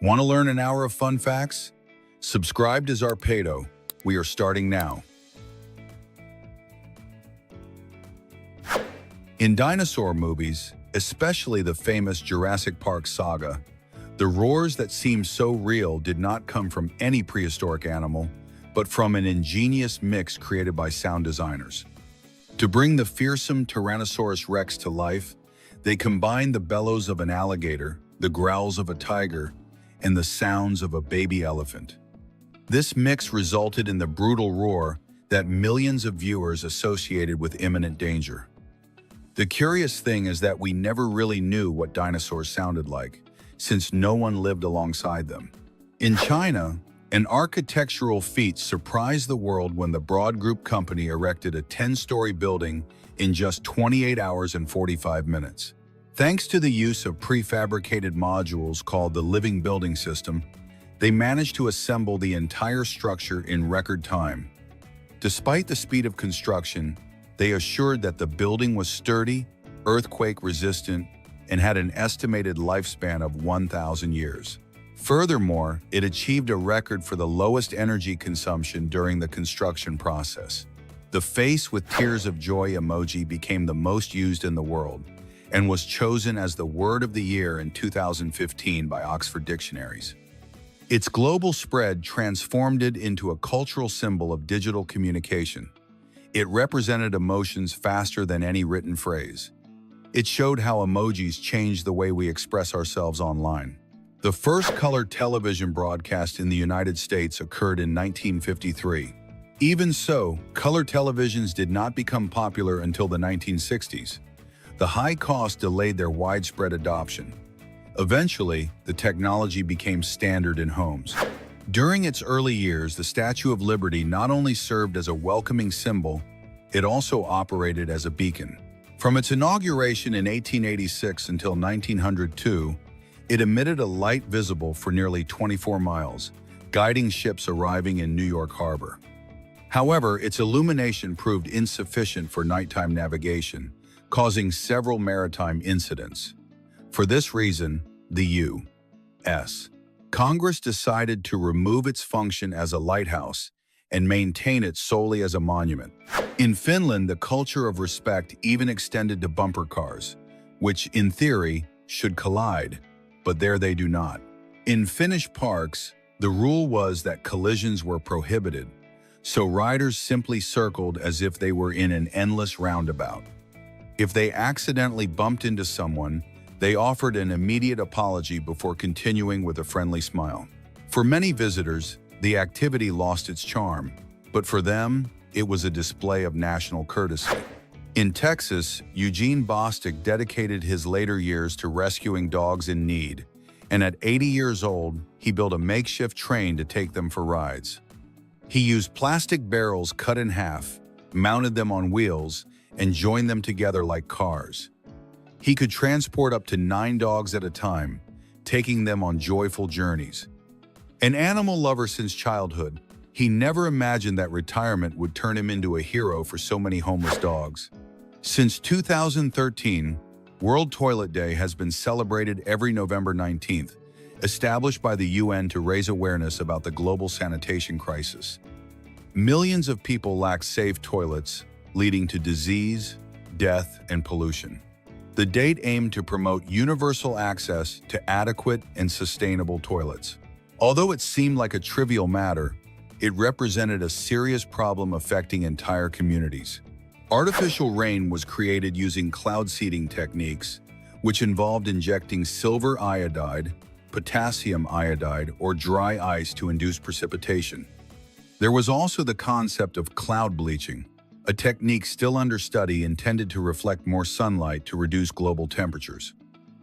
Want to learn an hour of fun facts? Subscribe to Zarpado. We are starting now. In dinosaur movies, especially the famous Jurassic Park saga, the roars that seem so real did not come from any prehistoric animal, but from an ingenious mix created by sound designers. To bring the fearsome Tyrannosaurus Rex to life, they combined the bellows of an alligator, the growls of a tiger, and the sounds of a baby elephant. This mix resulted in the brutal roar that millions of viewers associated with imminent danger. The curious thing is that we never really knew what dinosaurs sounded like, since no one lived alongside them. In China, an architectural feat surprised the world when the Broad Group company erected a 10-story building in just 28 hours and 45 minutes. Thanks to the use of prefabricated modules called the living building system, they managed to assemble the entire structure in record time. Despite the speed of construction, they assured that the building was sturdy, earthquake-resistant, and had an estimated lifespan of 1,000 years. Furthermore, it achieved a record for the lowest energy consumption during the construction process. The face with tears of joy emoji became the most used in the world and was chosen as the word of the year in 2015 by Oxford Dictionaries. Its global spread transformed it into a cultural symbol of digital communication. It represented emotions faster than any written phrase. It showed how emojis changed the way we express ourselves online. The first color television broadcast in the United States occurred in 1953. Even so, color televisions did not become popular until the 1960s. The high cost delayed their widespread adoption. Eventually, the technology became standard in homes. During its early years, the Statue of Liberty not only served as a welcoming symbol, it also operated as a beacon. From its inauguration in 1886 until 1902, it emitted a light visible for nearly 24 miles, guiding ships arriving in New York Harbor. However, its illumination proved insufficient for nighttime navigation, causing several maritime incidents. For this reason, the U.S. Congress decided to remove its function as a lighthouse and maintain it solely as a monument. In Finland, the culture of respect even extended to bumper cars, which, in theory, should collide, but there they do not. In Finnish parks, the rule was that collisions were prohibited, so riders simply circled as if they were in an endless roundabout. If they accidentally bumped into someone, they offered an immediate apology before continuing with a friendly smile. For many visitors, the activity lost its charm, but for them, it was a display of national courtesy. In Texas, Eugene Bostic dedicated his later years to rescuing dogs in need, and at 80 years old, he built a makeshift train to take them for rides. He used plastic barrels cut in half, mounted them on wheels, and joined them together like cars. He could transport up to 9 dogs at a time, taking them on joyful journeys. An animal lover since childhood, he never imagined that retirement would turn him into a hero for so many homeless dogs. Since 2013, World Toilet Day has been celebrated every November 19th, established by the UN to raise awareness about the global sanitation crisis. Millions of people lack safe toilets, leading to disease, death, and pollution. The date aimed to promote universal access to adequate and sustainable toilets. Although it seemed like a trivial matter, it represented a serious problem affecting entire communities. Artificial rain was created using cloud seeding techniques, which involved injecting silver iodide, potassium iodide, or dry ice to induce precipitation. There was also the concept of cloud bleaching, a technique still under study intended to reflect more sunlight to reduce global temperatures.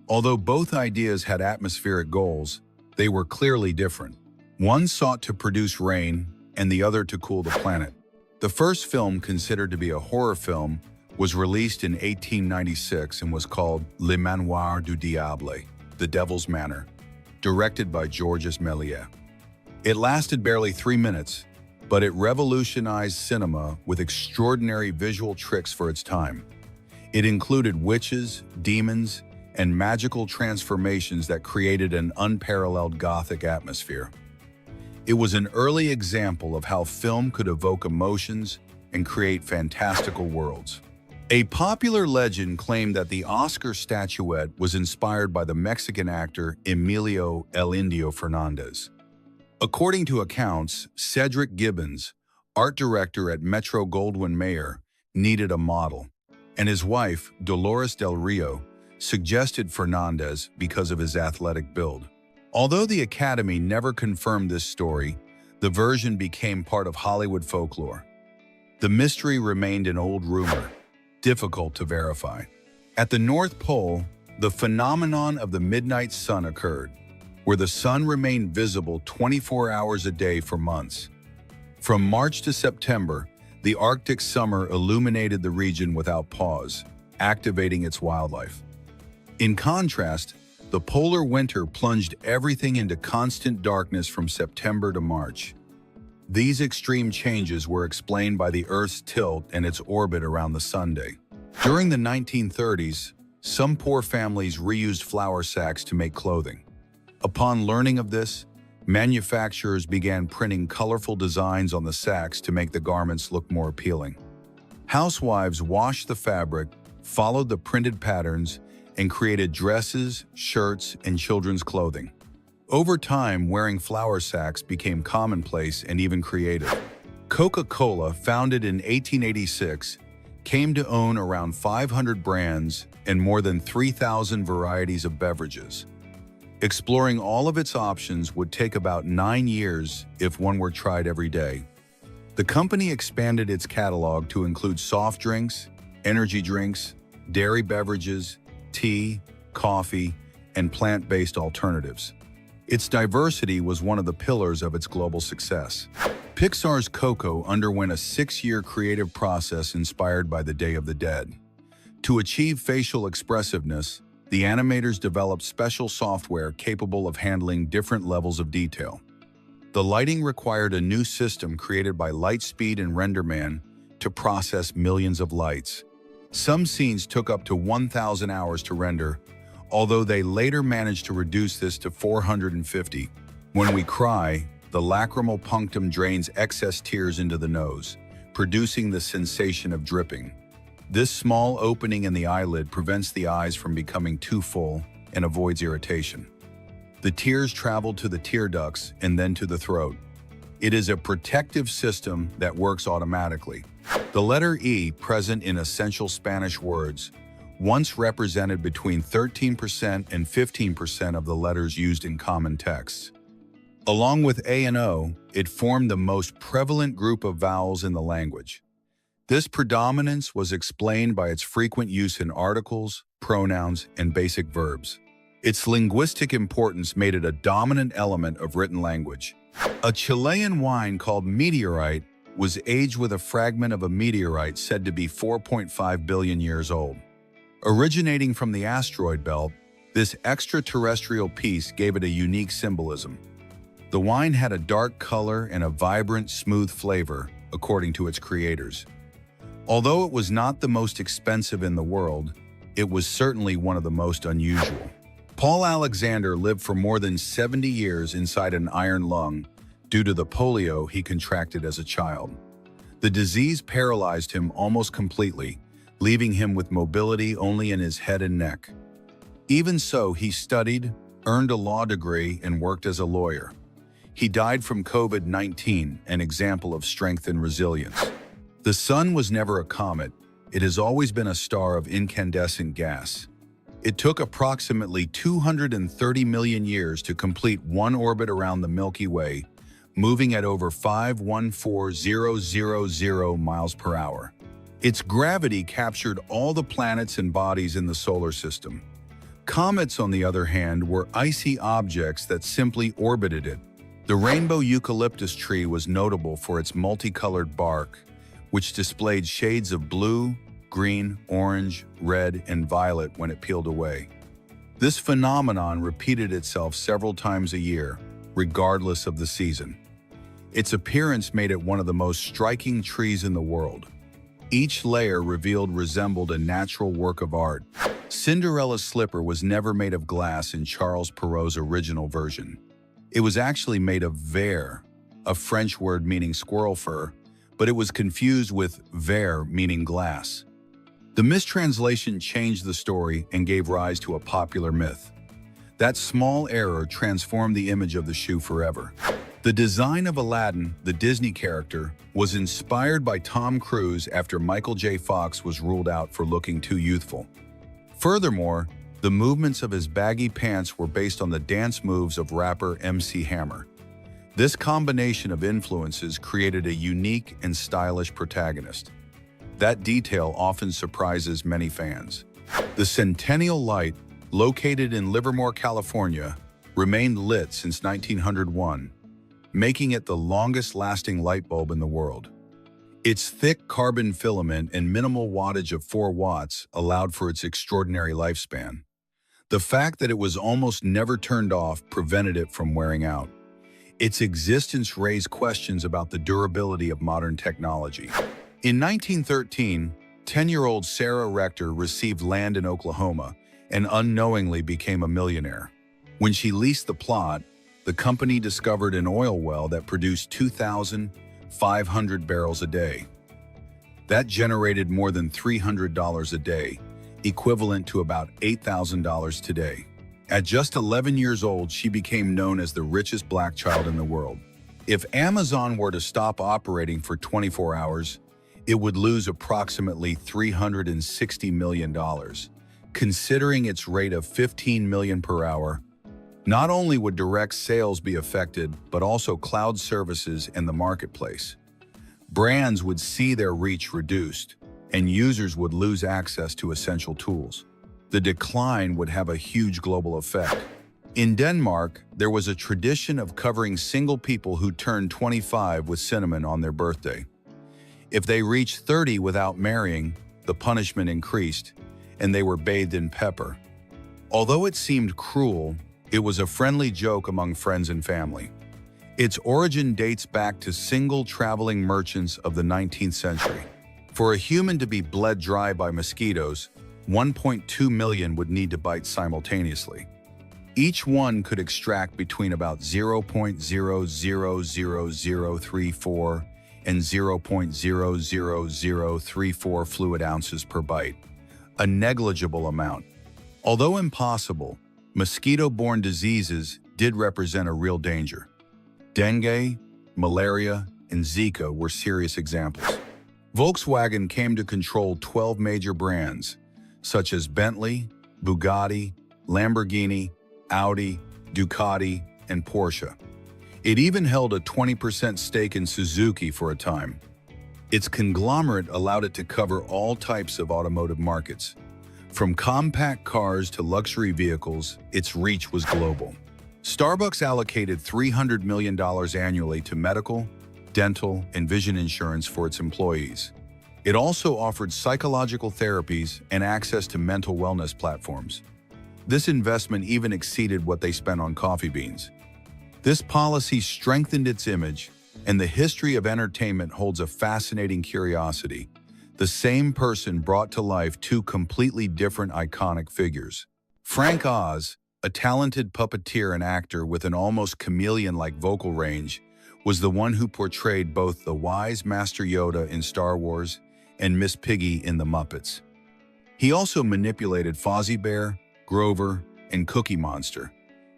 Although both ideas had atmospheric goals, they were clearly different. One sought to produce rain, and the other to cool the planet. The first film, considered to be a horror film, was released in 1896 and was called Le Manoir du Diable, The Devil's Manor, directed by Georges Méliès. It lasted barely 3 minutes, but it revolutionized cinema with extraordinary visual tricks for its time. It included witches, demons, and magical transformations that created an unparalleled Gothic atmosphere. It was an early example of how film could evoke emotions and create fantastical worlds. A popular legend claimed that the Oscar statuette was inspired by the Mexican actor Emilio El Indio Fernandez. According to accounts, Cedric Gibbons, art director at Metro-Goldwyn-Mayer, needed a model, and his wife, Dolores Del Rio, suggested Fernandez because of his athletic build. Although the Academy never confirmed this story, the version became part of Hollywood folklore. The mystery remained an old rumor, difficult to verify. At the North Pole, the phenomenon of the midnight sun occurred, where the sun remained visible 24 hours a day for months. From March to September, the Arctic summer illuminated the region without pause, activating its wildlife. In contrast, the polar winter plunged everything into constant darkness from September to March. These extreme changes were explained by the Earth's tilt and its orbit around the Sunday. During the 1930s, some poor families reused flour sacks to make clothing. Upon learning of this, manufacturers began printing colorful designs on the sacks to make the garments look more appealing. Housewives washed the fabric, followed the printed patterns, and created dresses, shirts, and children's clothing. Over time, wearing flour sacks became commonplace and even creative. Coca-Cola, founded in 1886, came to own around 500 brands and more than 3,000 varieties of beverages. Exploring all of its options would take about 9 years if one were tried every day. The company expanded its catalog to include soft drinks, energy drinks, dairy beverages, tea, coffee, and plant-based alternatives. Its diversity was one of the pillars of its global success. Pixar's Coco underwent a 6-year creative process inspired by the Day of the Dead. To achieve facial expressiveness, the animators developed special software capable of handling different levels of detail. The lighting required a new system created by Lightspeed and RenderMan to process millions of lights. Some scenes took up to 1,000 hours to render, although they later managed to reduce this to 450. When we cry, the lacrimal punctum drains excess tears into the nose, producing the sensation of dripping. This small opening in the eyelid prevents the eyes from becoming too full and avoids irritation. The tears travel to the tear ducts and then to the throat. It is a protective system that works automatically. The letter E, present in essential Spanish words, once represented between 13% and 15% of the letters used in common texts. Along with A and O, it formed the most prevalent group of vowels in the language. This predominance was explained by its frequent use in articles, pronouns, and basic verbs. Its linguistic importance made it a dominant element of written language. A Chilean wine called Meteorite was aged with a fragment of a meteorite said to be 4.5 billion years old. Originating from the asteroid belt, this extraterrestrial piece gave it a unique symbolism. The wine had a dark color and a vibrant, smooth flavor, according to its creators. Although it was not the most expensive in the world, it was certainly one of the most unusual. Paul Alexander lived for more than 70 years inside an iron lung due to the polio he contracted as a child. The disease paralyzed him almost completely, leaving him with mobility only in his head and neck. Even so, he studied, earned a law degree, and worked as a lawyer. He died from COVID-19, an example of strength and resilience. The sun was never a comet. It has always been a star of incandescent gas. It took approximately 230 million years to complete one orbit around the Milky Way, moving at over 514,000 miles per hour. Its gravity captured all the planets and bodies in the solar system. Comets, on the other hand, were icy objects that simply orbited it. The rainbow eucalyptus tree was notable for its multicolored bark, which displayed shades of blue, green, orange, red, and violet when it peeled away. This phenomenon repeated itself several times a year, regardless of the season. Its appearance made it one of the most striking trees in the world. Each layer revealed resembled a natural work of art. Cinderella's slipper was never made of glass in Charles Perrault's original version. It was actually made of verre, a French word meaning squirrel fur, but it was confused with verre meaning glass. The mistranslation changed the story and gave rise to a popular myth. That small error transformed the image of the shoe forever. The design of Aladdin, the Disney character, was inspired by Tom Cruise after Michael J. Fox was ruled out for looking too youthful. Furthermore, the movements of his baggy pants were based on the dance moves of rapper MC Hammer. This combination of influences created a unique and stylish protagonist. That detail often surprises many fans. The Centennial Light, located in Livermore, California, remained lit since 1901, making it the longest-lasting light bulb in the world. Its thick carbon filament and minimal wattage of 4 watts allowed for its extraordinary lifespan. The fact that it was almost never turned off prevented it from wearing out. Its existence raised questions about the durability of modern technology. In 1913, 10-year-old Sarah Rector received land in Oklahoma and unknowingly became a millionaire. When she leased the plot, the company discovered an oil well that produced 2,500 barrels a day. That generated more than $300 a day, equivalent to about $8,000 today. At just 11 years old, she became known as the richest black child in the world. If Amazon were to stop operating for 24 hours, it would lose approximately $360 million, considering its rate of 15 million per hour. Not only would direct sales be affected, but also cloud services and the marketplace. Brands would see their reach reduced, and users would lose access to essential tools. The decline would have a huge global effect. In Denmark, there was a tradition of covering single people who turned 25 with cinnamon on their birthday. If they reached 30 without marrying, the punishment increased, and they were bathed in pepper. Although it seemed cruel, it was a friendly joke among friends and family. Its origin dates back to single traveling merchants of the 19th century. For a human to be bled dry by mosquitoes, 1.2 million would need to bite simultaneously. Each one could extract between about 0.000034 and 0.00034 fluid ounces per bite, a negligible amount. Although impossible, mosquito-borne diseases did represent a real danger. Dengue, malaria, and Zika were serious examples. Volkswagen came to control 12 major brands, such as Bentley, Bugatti, Lamborghini, Audi, Ducati, and Porsche. It even held a 20% stake in Suzuki for a time. Its conglomerate allowed it to cover all types of automotive markets. From compact cars to luxury vehicles, its reach was global. Starbucks allocated $300 million annually to medical, dental, and vision insurance for its employees. It also offered psychological therapies and access to mental wellness platforms. This investment even exceeded what they spent on coffee beans. This policy strengthened its image, and the history of entertainment holds a fascinating curiosity. The same person brought to life 2 completely different iconic figures. Frank Oz, a talented puppeteer and actor with an almost chameleon-like vocal range, was the one who portrayed both the wise Master Yoda in Star Wars and Miss Piggy in The Muppets. He also manipulated Fozzie Bear, Grover, and Cookie Monster,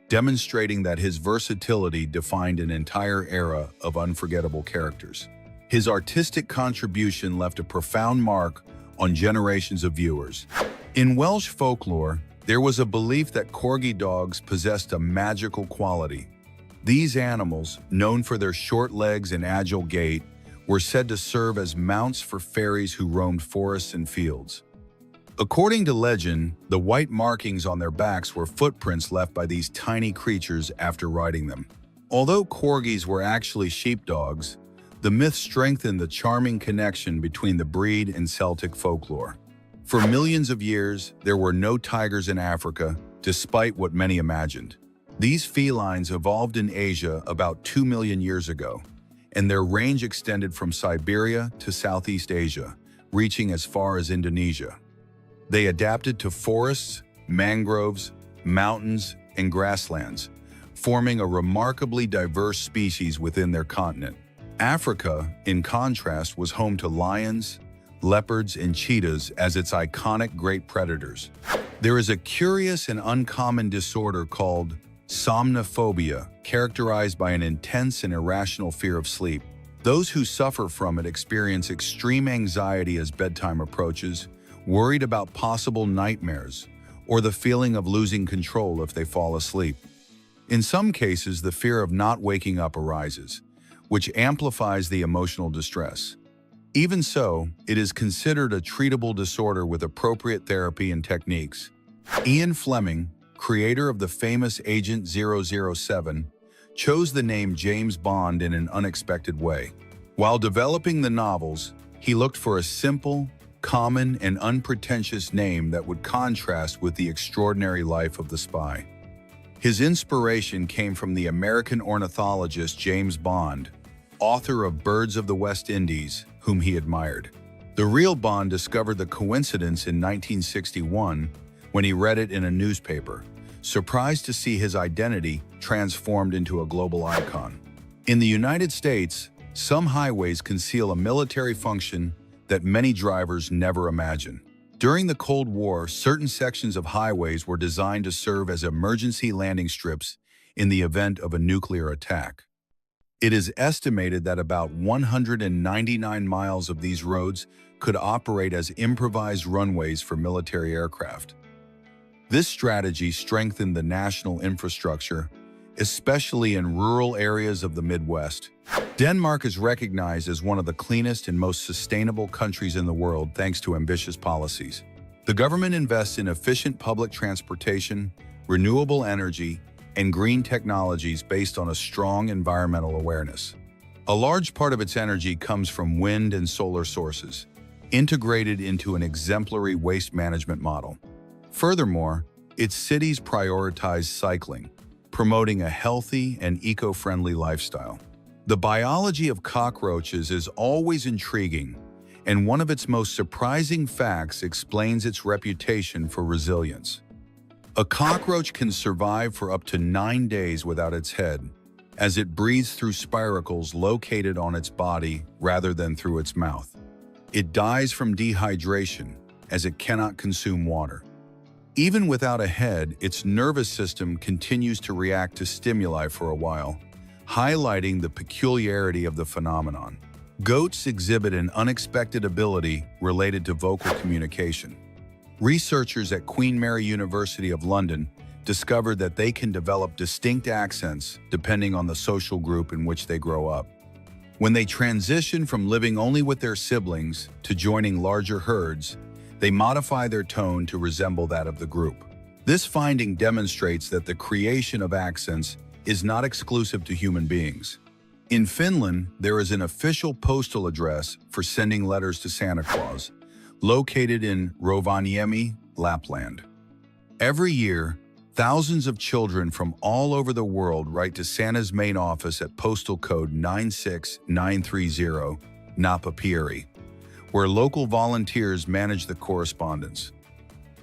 demonstrating that his versatility defined an entire era of unforgettable characters. His artistic contribution left a profound mark on generations of viewers. In Welsh folklore, there was a belief that corgi dogs possessed a magical quality. These animals, known for their short legs and agile gait, were said to serve as mounts for fairies who roamed forests and fields. According to legend, the white markings on their backs were footprints left by these tiny creatures after riding them. Although corgis were actually sheepdogs, the myth strengthened the charming connection between the breed and Celtic folklore. For millions of years, there were no tigers in Africa, despite what many imagined. These felines evolved in Asia about 2 million years ago, and their range extended from Siberia to Southeast Asia, reaching as far as Indonesia. They adapted to forests, mangroves, mountains, and grasslands, forming a remarkably diverse species within their continent. Africa, in contrast, was home to lions, leopards, and cheetahs as its iconic great predators. There is a curious and uncommon disorder called somnophobia, characterized by an intense and irrational fear of sleep. Those who suffer from it experience extreme anxiety as bedtime approaches, worried about possible nightmares, or the feeling of losing control if they fall asleep. In some cases, the fear of not waking up arises, which amplifies the emotional distress. Even so, it is considered a treatable disorder with appropriate therapy and techniques. Ian Fleming, creator of the famous Agent 007, chose the name James Bond in an unexpected way. While developing the novels, he looked for a simple, common, and unpretentious name that would contrast with the extraordinary life of the spy. His inspiration came from the American ornithologist James Bond, author of Birds of the West Indies, whom he admired. The real Bond discovered the coincidence in 1961 when he read it in a newspaper, surprised to see his identity transformed into a global icon. In the United States, some highways conceal a military function that many drivers never imagine. During the Cold War, certain sections of highways were designed to serve as emergency landing strips in the event of a nuclear attack. It is estimated that about 199 miles of these roads could operate as improvised runways for military aircraft. This strategy strengthened the national infrastructure, especially in rural areas of the Midwest. Denmark is recognized as one of the cleanest and most sustainable countries in the world thanks to ambitious policies. The government invests in efficient public transportation, renewable energy, and green technologies based on a strong environmental awareness. A large part of its energy comes from wind and solar sources, integrated into an exemplary waste management model. Furthermore, its cities prioritize cycling, promoting a healthy and eco-friendly lifestyle. The biology of cockroaches is always intriguing, and one of its most surprising facts explains its reputation for resilience. A cockroach can survive for up to 9 days without its head, as it breathes through spiracles located on its body rather than through its mouth. It dies from dehydration, as it cannot consume water. Even without a head, its nervous system continues to react to stimuli for a while, highlighting the peculiarity of the phenomenon. Goats exhibit an unexpected ability related to vocal communication. Researchers at Queen Mary University of London discovered that they can develop distinct accents depending on the social group in which they grow up. When they transition from living only with their siblings to joining larger herds, they modify their tone to resemble that of the group. This finding demonstrates that the creation of accents is not exclusive to human beings. In Finland, there is an official postal address for sending letters to Santa Claus, located in Rovaniemi, Lapland. Every year, thousands of children from all over the world write to Santa's main office at postal code 96930, Napapiiri, where local volunteers manage the correspondence.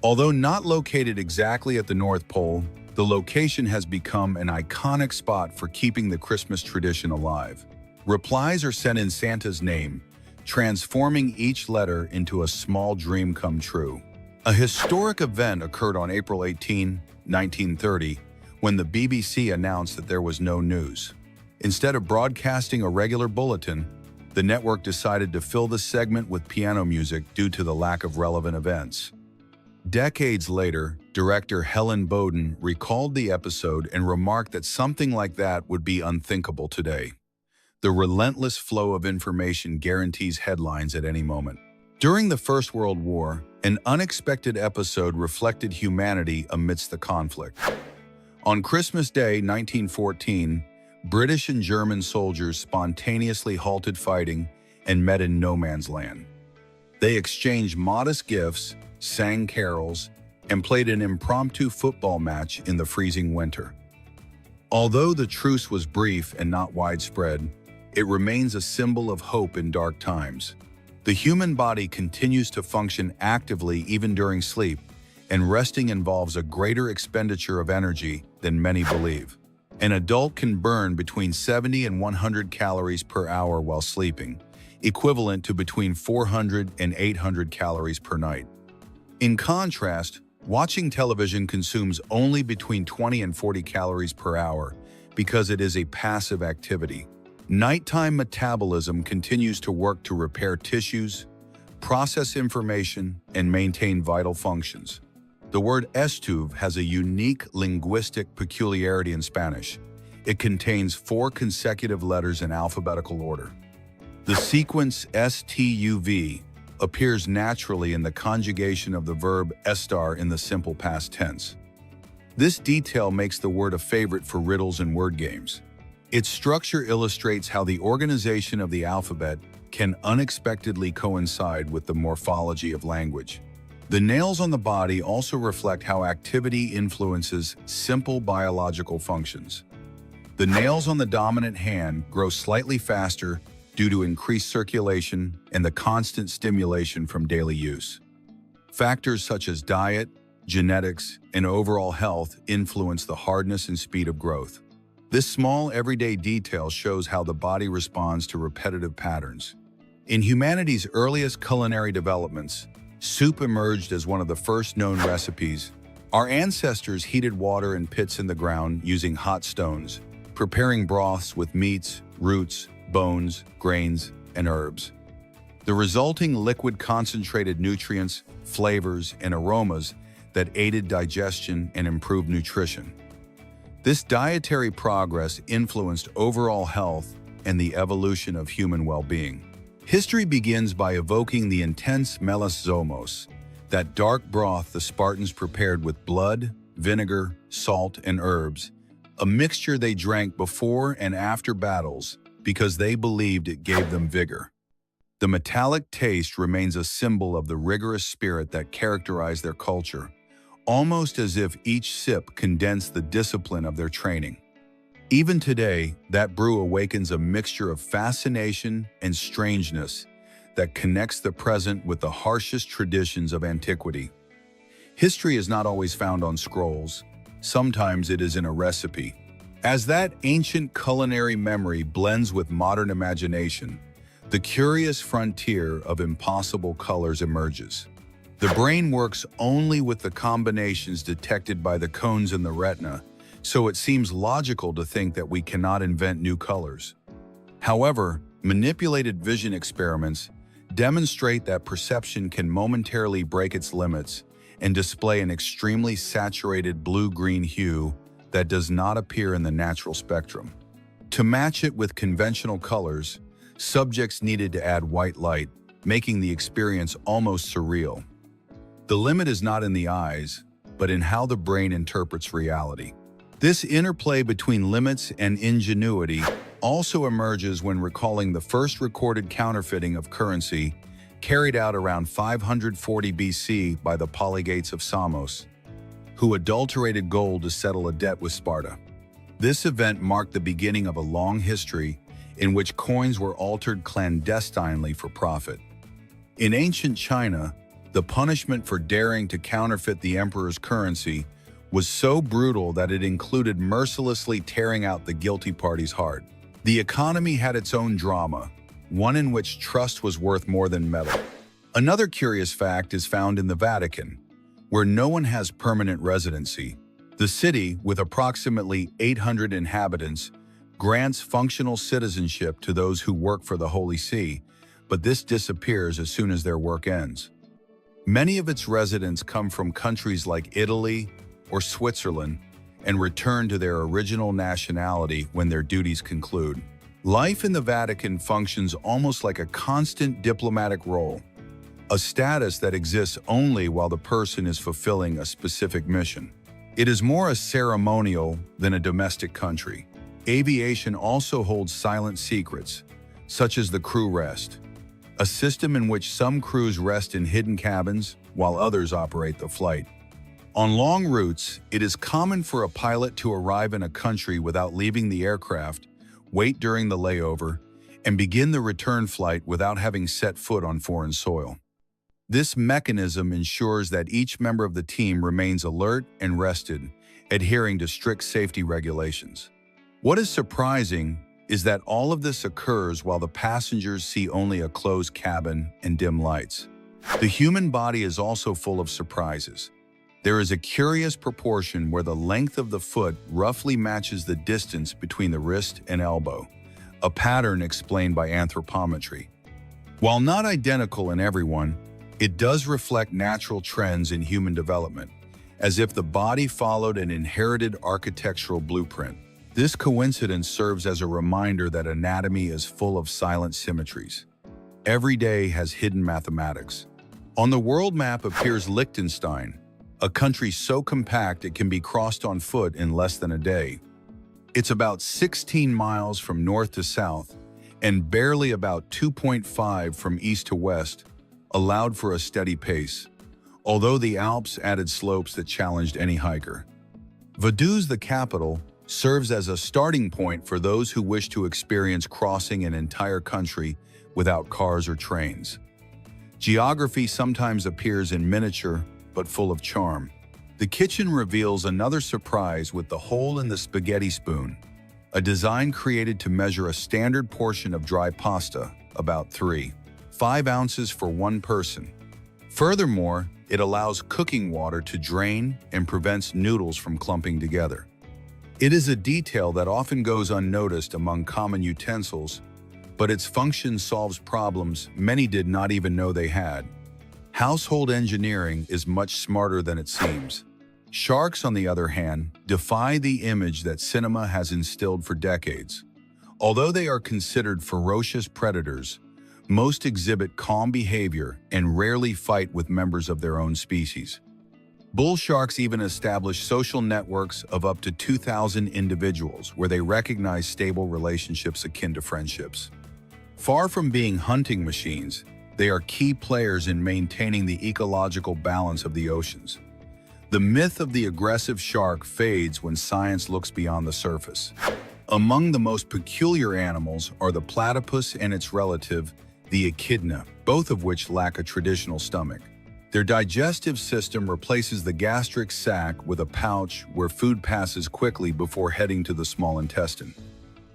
Although not located exactly at the North Pole, the location has become an iconic spot for keeping the Christmas tradition alive. Replies are sent in Santa's name, transforming each letter into a small dream come true. A historic event occurred on April 18, 1930, when the BBC announced that there was no news. Instead of broadcasting a regular bulletin, the network decided to fill the segment with piano music due to the lack of relevant events. Decades later, director Helen Bowden recalled the episode and remarked that something like that would be unthinkable today. The relentless flow of information guarantees headlines at any moment. During the First World War, an unexpected episode reflected humanity amidst the conflict. On Christmas Day, 1914, British and German soldiers spontaneously halted fighting and met in no man's land. They exchanged modest gifts, sang carols, and played an impromptu football match in the freezing winter. Although the truce was brief and not widespread, it remains a symbol of hope in dark times. The The human body continues to function actively even during sleep, and resting involves a greater expenditure of energy than many believe. An adult can burn between 70 and 100 calories per hour while sleeping, equivalent to between 400 and 800 calories per night. In contrast, watching television consumes only between 20 and 40 calories per hour because it is a passive activity. Nighttime metabolism continues to work to repair tissues, process information, and maintain vital functions. The word estuve has a unique linguistic peculiarity in Spanish. It contains 4 consecutive letters in alphabetical order. The sequence STUV appears naturally in the conjugation of the verb estar in the simple past tense. This detail makes the word a favorite for riddles and word games. Its structure illustrates how the organization of the alphabet can unexpectedly coincide with the morphology of language. The nails on the body also reflect how activity influences simple biological functions. The nails on the dominant hand grow slightly faster due to increased circulation and the constant stimulation from daily use. Factors such as diet, genetics, and overall health influence the hardness and speed of growth. This small everyday detail shows how the body responds to repetitive patterns. In humanity's earliest culinary developments, soup emerged as one of the first known recipes. Our ancestors heated water in pits in the ground using hot stones, preparing broths with meats, roots, bones, grains, and herbs. The resulting liquid concentrated nutrients, flavors, and aromas that aided digestion and improved nutrition. This dietary progress influenced overall health and the evolution of human well-being. History begins by evoking the intense melasomos, that dark broth the Spartans prepared with blood, vinegar, salt, and herbs, a mixture they drank before and after battles because they believed it gave them vigor. The metallic taste remains a symbol of the rigorous spirit that characterized their culture, almost as if each sip condensed the discipline of their training. Even today, that brew awakens a mixture of fascination and strangeness that connects the present with the harshest traditions of antiquity. History is not always found on scrolls. Sometimes it is in a recipe. As that ancient culinary memory blends with modern imagination, the curious frontier of impossible colors emerges. The brain works only with the combinations detected by the cones in the retina, so it seems logical to think that we cannot invent new colors. However, manipulated vision experiments demonstrate that perception can momentarily break its limits and display an extremely saturated blue-green hue that does not appear in the natural spectrum. To match it with conventional colors, subjects needed to add white light, making the experience almost surreal. The limit is not in the eyes, but in how the brain interprets reality. This interplay between limits and ingenuity also emerges when recalling the first recorded counterfeiting of currency carried out around 540 BC by the polygates of Samos, who adulterated gold to settle a debt with Sparta. This event marked the beginning of a long history in which coins were altered clandestinely for profit. In ancient China, the punishment for daring to counterfeit the emperor's currency was so brutal that it included mercilessly tearing out the guilty party's heart. The economy had its own drama, one in which trust was worth more than metal. Another curious fact is found in the Vatican, where no one has permanent residency. The city, with approximately 800 inhabitants, grants functional citizenship to those who work for the Holy See, but this disappears as soon as their work ends. Many of its residents come from countries like Italy or Switzerland and return to their original nationality when their duties conclude. Life in the Vatican functions almost like a constant diplomatic role, a status that exists only while the person is fulfilling a specific mission. It is more a ceremonial than a domestic country. Aviation also holds silent secrets, such as the crew rest, a system in which some crews rest in hidden cabins while others operate the flight. On long routes, it is common for a pilot to arrive in a country without leaving the aircraft, wait during the layover, and begin the return flight without having set foot on foreign soil. This mechanism ensures that each member of the team remains alert and rested, adhering to strict safety regulations. What is surprising is that all of this occurs while the passengers see only a closed cabin and dim lights. The human body is also full of surprises. There is a curious proportion where the length of the foot roughly matches the distance between the wrist and elbow, a pattern explained by anthropometry. While not identical in everyone, it does reflect natural trends in human development, as if the body followed an inherited architectural blueprint. This coincidence serves as a reminder that anatomy is full of silent symmetries. Every day has hidden mathematics. On the world map appears Liechtenstein, a country so compact it can be crossed on foot in less than a day. It's about 16 miles from north to south, and barely about 2.5 from east to west, allowed for a steady pace, although the Alps added slopes that challenged any hiker. Vaduz, the capital, serves as a starting point for those who wish to experience crossing an entire country without cars or trains. Geography sometimes appears in miniature, but full of charm. The kitchen reveals another surprise with the hole in the spaghetti spoon, a design created to measure a standard portion of dry pasta, about 3.5 ounces for one person. Furthermore, it allows cooking water to drain and prevents noodles from clumping together. It is a detail that often goes unnoticed among common utensils, but its function solves problems many did not even know they had. Household engineering is much smarter than it seems. Sharks, on the other hand, defy the image that cinema has instilled for decades. Although they are considered ferocious predators, most exhibit calm behavior and rarely fight with members of their own species. Bull sharks even establish social networks of up to 2,000 individuals where they recognize stable relationships akin to friendships. Far from being hunting machines, they are key players in maintaining the ecological balance of the oceans. The myth of the aggressive shark fades when science looks beyond the surface. Among the most peculiar animals are the platypus and its relative, the echidna, both of which lack a traditional stomach. Their digestive system replaces the gastric sac with a pouch where food passes quickly before heading to the small intestine.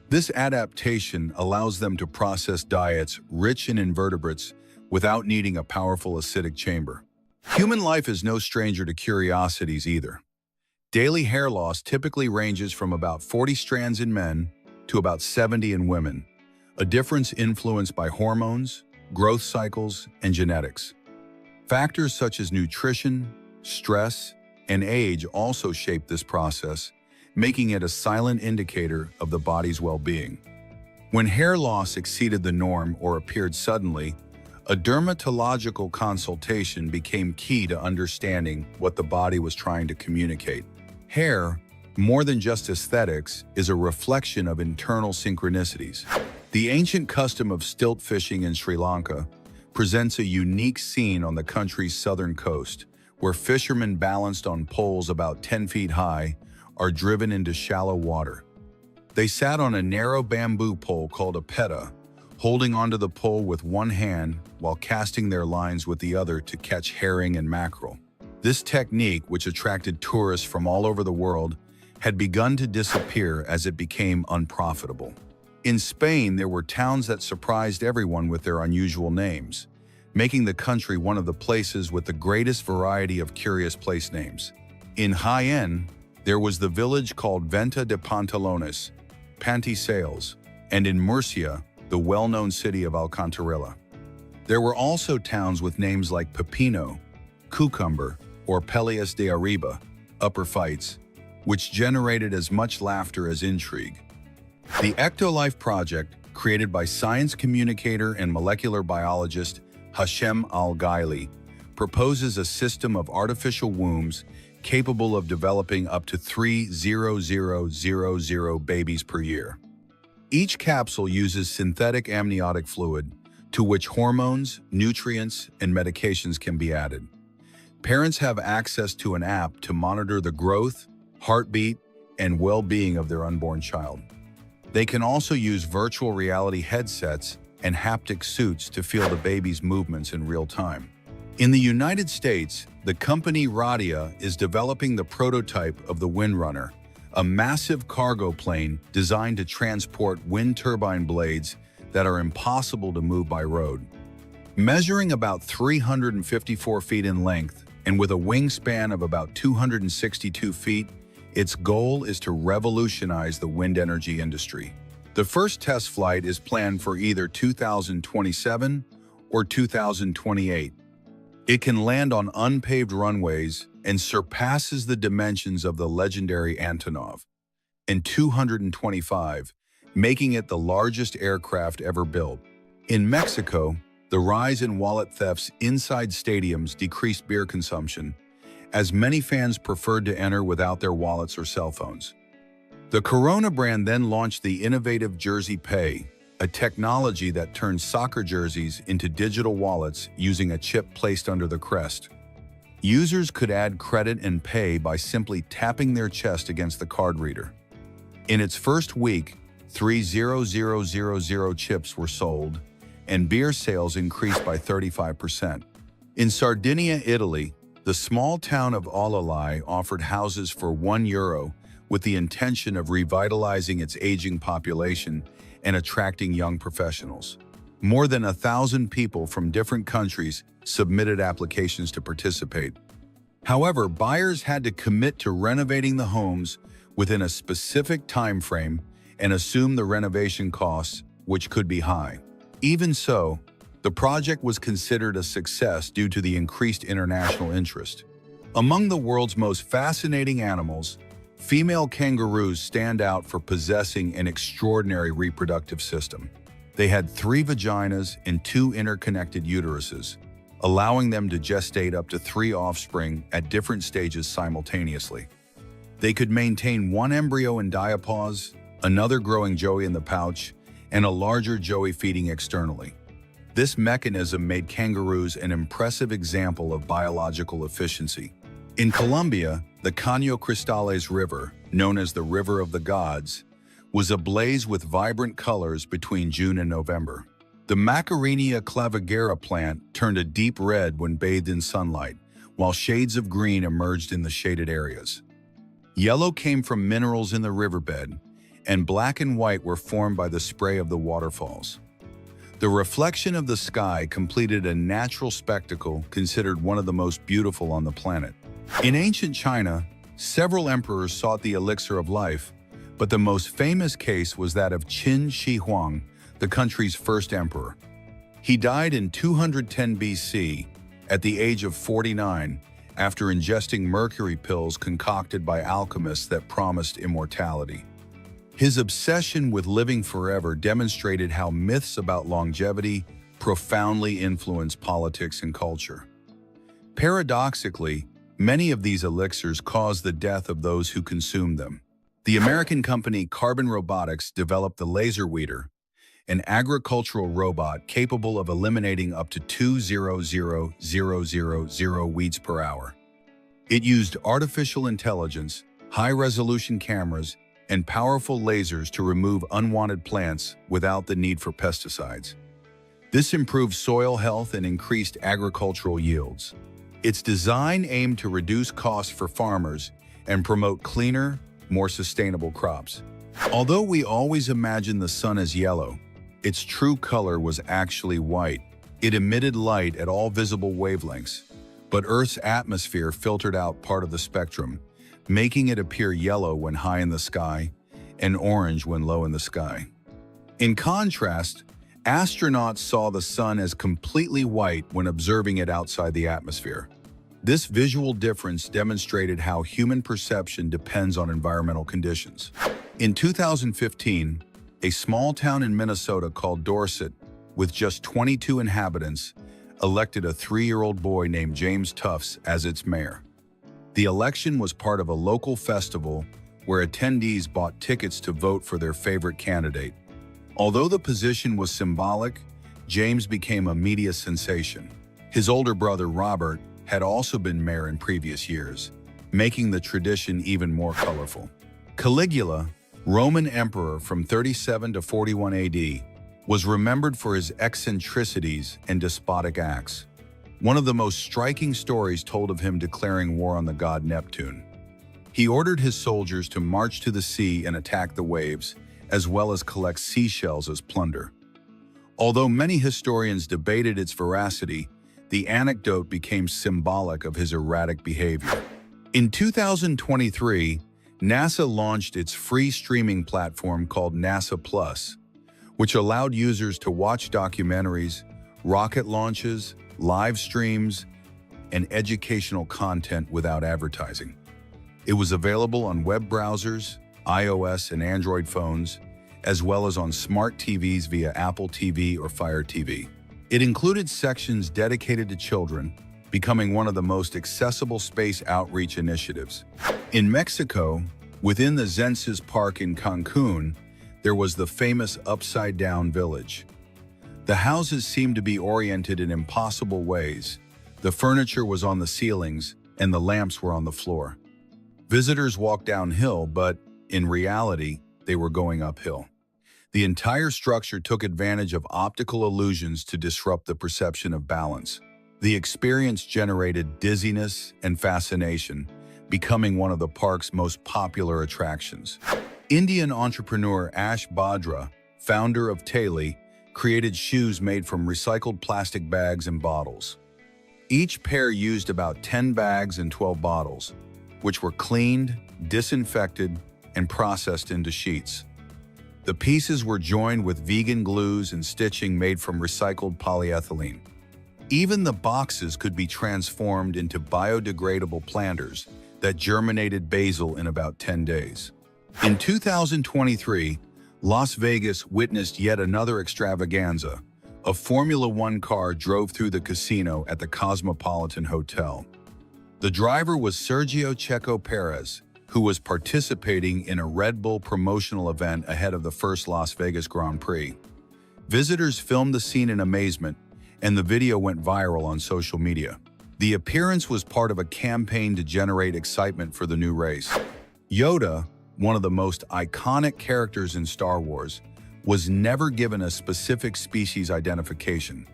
This adaptation allows them to process diets rich in invertebrates without needing a powerful acidic chamber. Human life is no stranger to curiosities either. Daily hair loss typically ranges from about 40 strands in men to about 70 in women, a difference influenced by hormones, growth cycles, and genetics. Factors such as nutrition, stress, and age also shape this process, making it a silent indicator of the body's well-being. When hair loss exceeded the norm or appeared suddenly, a dermatological consultation became key to understanding what the body was trying to communicate. Hair, more than just aesthetics, is a reflection of internal synchronicities. The ancient custom of stilt fishing in Sri Lanka presents a unique scene on the country's southern coast, where fishermen balanced on poles about 10 feet high are driven into shallow water. They sat on a narrow bamboo pole called a peta, holding onto the pole with one hand while casting their lines with the other to catch herring and mackerel. This technique, which attracted tourists from all over the world, had begun to disappear as it became unprofitable. In Spain, there were towns that surprised everyone with their unusual names, making the country one of the places with the greatest variety of curious place names. In Jaén, there was the village called Venta de Pantalones, panty sales, and in Murcia, the well-known city of Alcantarilla. There were also towns with names like Pepino, Cucumber, or Peleas de Arriba, upper fights, which generated as much laughter as intrigue. The Ectolife Project, created by science communicator and molecular biologist Hashem Al-Ghaili, proposes a system of artificial wombs capable of developing up to 3,000 babies per year. Each capsule uses synthetic amniotic fluid, to which hormones, nutrients, and medications can be added. Parents have access to an app to monitor the growth, heartbeat, and well-being of their unborn child. They can also use virtual reality headsets and haptic suits to feel the baby's movements in real time. In the United States, the company Radia is developing the prototype of the Windrunner, a massive cargo plane designed to transport wind turbine blades that are impossible to move by road. Measuring about 354 feet in length and with a wingspan of about 262 feet, its goal is to revolutionize the wind energy industry. The first test flight is planned for either 2027 or 2028. It can land on unpaved runways and surpasses the dimensions of the legendary Antonov, and 225, making it the largest aircraft ever built. In Mexico, the rise in wallet thefts inside stadiums decreased beer consumption, as many fans preferred to enter without their wallets or cell phones. The Corona brand then launched the innovative Jersey Pay, a technology that turns soccer jerseys into digital wallets using a chip placed under the crest. Users could add credit and pay by simply tapping their chest against the card reader. In its first week, 3,000 chips were sold, and beer sales increased by 35%. In Sardinia, Italy, the small town of Olalai offered houses for €1 with the intention of revitalizing its aging population and attracting young professionals. More than 1,000 people from different countries submitted applications to participate. However, buyers had to commit to renovating the homes within a specific time frame and assume the renovation costs, which could be high. Even so, the project was considered a success due to the increased international interest. Among the world's most fascinating animals, female kangaroos stand out for possessing an extraordinary reproductive system. They had 3 vaginas and 2 interconnected uteruses, allowing them to gestate up to 3 offspring at different stages simultaneously. They could maintain 1 embryo in diapause, another growing joey in the pouch, and a larger joey feeding externally. This mechanism made kangaroos an impressive example of biological efficiency. In Colombia, the Caño Cristales River, known as the River of the Gods, was ablaze with vibrant colors between June and November. The Macarenia clavigera plant turned a deep red when bathed in sunlight, while shades of green emerged in the shaded areas. Yellow came from minerals in the riverbed, and black and white were formed by the spray of the waterfalls. The reflection of the sky completed a natural spectacle considered one of the most beautiful on the planet. In ancient China, several emperors sought the elixir of life, but the most famous case was that of Qin Shi Huang, the country's first emperor. He died in 210 BC at the age of 49 after ingesting mercury pills concocted by alchemists that promised immortality. His obsession with living forever demonstrated how myths about longevity profoundly influence politics and culture. Paradoxically, many of these elixirs cause the death of those who consume them. The American company Carbon Robotics developed the Laser Weeder, an agricultural robot capable of eliminating up to 200,000 weeds per hour. It used artificial intelligence, high-resolution cameras, and powerful lasers to remove unwanted plants without the need for pesticides. This improved soil health and increased agricultural yields. Its design aimed to reduce costs for farmers and promote cleaner, more sustainable crops. Although we always imagine the sun as yellow, its true color was actually white. It emitted light at all visible wavelengths, but Earth's atmosphere filtered out part of the spectrum, making it appear yellow when high in the sky and orange when low in the sky. In contrast, astronauts saw the sun as completely white when observing it outside the atmosphere. This visual difference demonstrated how human perception depends on environmental conditions. In 2015, a small town in Minnesota called Dorset, with just 22 inhabitants, elected a 3-year-old boy named James Tufts as its mayor. The election was part of a local festival where attendees bought tickets to vote for their favorite candidate. Although the position was symbolic, James became a media sensation. His older brother, Robert, had also been mayor in previous years, making the tradition even more colorful. Caligula, Roman emperor from 37 to 41 AD, was remembered for his eccentricities and despotic acts. One of the most striking stories told of him declaring war on the god Neptune. He ordered his soldiers to march to the sea and attack the waves, as well as collect seashells as plunder. Although many historians debated its veracity, the anecdote became symbolic of his erratic behavior. In 2023, NASA launched its free streaming platform called NASA Plus, which allowed users to watch documentaries, rocket launches, live streams, and educational content without advertising. It was available on web browsers, iOS and Android phones, as well as on smart TVs via Apple TV or Fire TV. It included sections dedicated to children, becoming one of the most accessible space outreach initiatives. In Mexico, within the Census Park in Cancun, there was the famous upside-down village. The houses seemed to be oriented in impossible ways. The furniture was on the ceilings, and the lamps were on the floor. Visitors walked downhill, but in reality, they were going uphill. The entire structure took advantage of optical illusions to disrupt the perception of balance. The experience generated dizziness and fascination, becoming one of the park's most popular attractions. Indian entrepreneur Ash Badra, founder of Tali, created shoes made from recycled plastic bags and bottles. Each pair used about 10 bags and 12 bottles, which were cleaned, disinfected, and processed into sheets. The pieces were joined with vegan glues and stitching made from recycled polyethylene. Even the boxes could be transformed into biodegradable planters that germinated basil in about 10 days. In 2023, Las Vegas witnessed yet another extravaganza. A Formula One car drove through the casino at the Cosmopolitan Hotel. The driver was Sergio Checo Perez, who was participating in a Red Bull promotional event ahead of the first Las Vegas Grand Prix. Visitors filmed the scene in amazement, and the video went viral on social media. The appearance was part of a campaign to generate excitement for the new race. Yoda, one of the most iconic characters in Star Wars, was never given a specific species identification.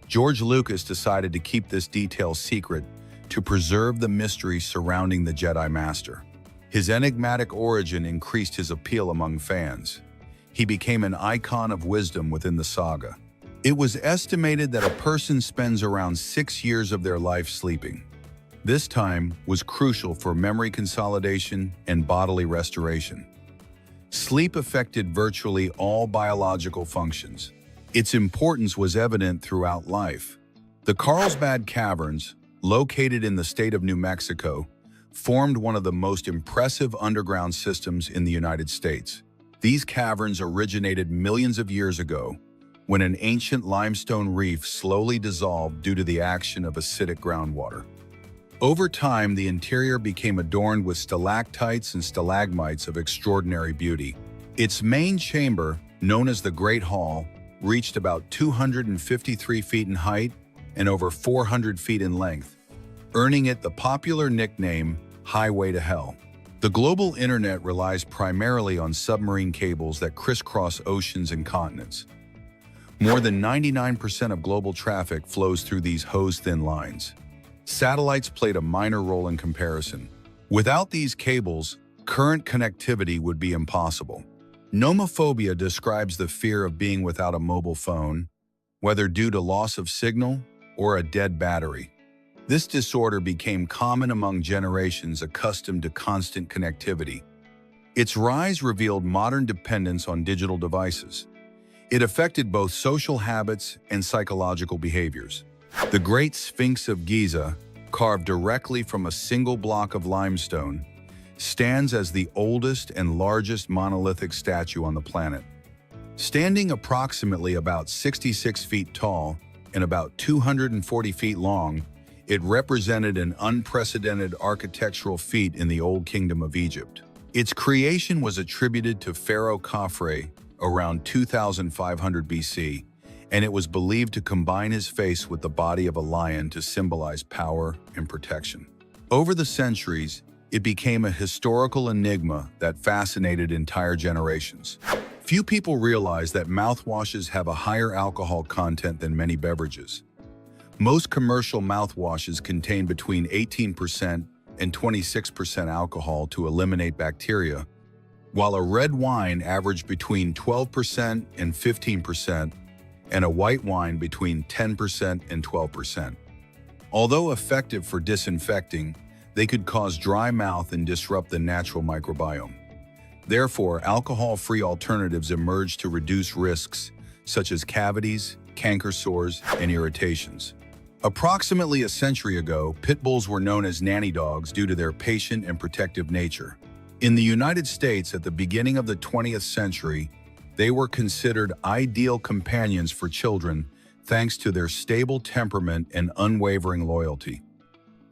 George Lucas decided to keep this detail secret to preserve the mystery surrounding the Jedi Master. His enigmatic origin increased his appeal among fans. He became an icon of wisdom within the saga. It was estimated that a person spends around 6 years of their life sleeping. This time was crucial for memory consolidation and bodily restoration. Sleep affected virtually all biological functions. Its importance was evident throughout life. The Carlsbad Caverns, located in the state of New Mexico, formed one of the most impressive underground systems in the United States. These caverns originated millions of years ago, when an ancient limestone reef slowly dissolved due to the action of acidic groundwater. Over time, the interior became adorned with stalactites and stalagmites of extraordinary beauty. Its main chamber, known as the Great Hall, reached about 253 feet in height and over 400 feet in length, earning it the popular nickname Highway to Hell. The global internet relies primarily on submarine cables that crisscross oceans and continents. More than 99% of global traffic flows through these hose-thin lines. Satellites played a minor role in comparison. Without these cables, current connectivity would be impossible. Nomophobia describes the fear of being without a mobile phone, whether due to loss of signal or a dead battery. This disorder became common among generations accustomed to constant connectivity. Its rise revealed modern dependence on digital devices. It affected both social habits and psychological behaviors. The Great Sphinx of Giza, carved directly from a single block of limestone, stands as the oldest and largest monolithic statue on the planet. Standing approximately about 66 feet tall and about 240 feet long, it represented an unprecedented architectural feat in the Old Kingdom of Egypt. Its creation was attributed to Pharaoh Khafre around 2500 BC, and it was believed to combine his face with the body of a lion to symbolize power and protection. Over the centuries, it became a historical enigma that fascinated entire generations. Few people realize that mouthwashes have a higher alcohol content than many beverages. Most commercial mouthwashes contain between 18% and 26% alcohol to eliminate bacteria, while a red wine averaged between 12% and 15%, and a white wine between 10% and 12%. Although effective for disinfecting, they could cause dry mouth and disrupt the natural microbiome. Therefore, alcohol-free alternatives emerged to reduce risks, such as cavities, canker sores, and irritations. Approximately a century ago, pit bulls were known as nanny dogs due to their patient and protective nature. In the United States at the beginning of the 20th century, they were considered ideal companions for children thanks to their stable temperament and unwavering loyalty.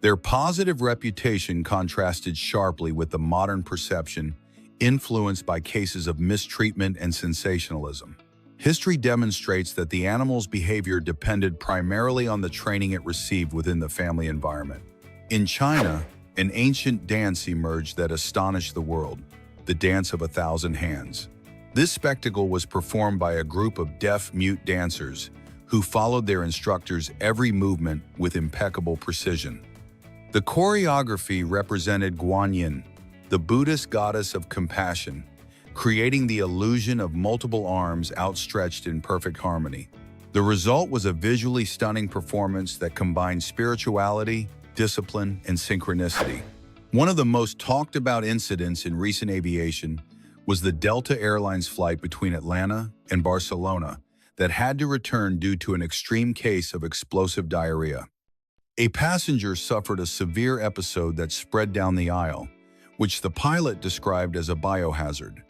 Their positive reputation contrasted sharply with the modern perception, influenced by cases of mistreatment and sensationalism. History demonstrates that the animal's behavior depended primarily on the training it received within the family environment. In China, an ancient dance emerged that astonished the world, the Dance of a Thousand Hands. This spectacle was performed by a group of deaf-mute dancers who followed their instructors' every movement with impeccable precision. The choreography represented Guanyin, the Buddhist goddess of compassion, creating the illusion of multiple arms outstretched in perfect harmony. The result was a visually stunning performance that combined spirituality, discipline, and synchronicity. One of the most talked about incidents in recent aviation was the Delta Airlines flight between Atlanta and Barcelona that had to return due to an extreme case of explosive diarrhea. A passenger suffered a severe episode that spread down the aisle, which the pilot described as a biohazard.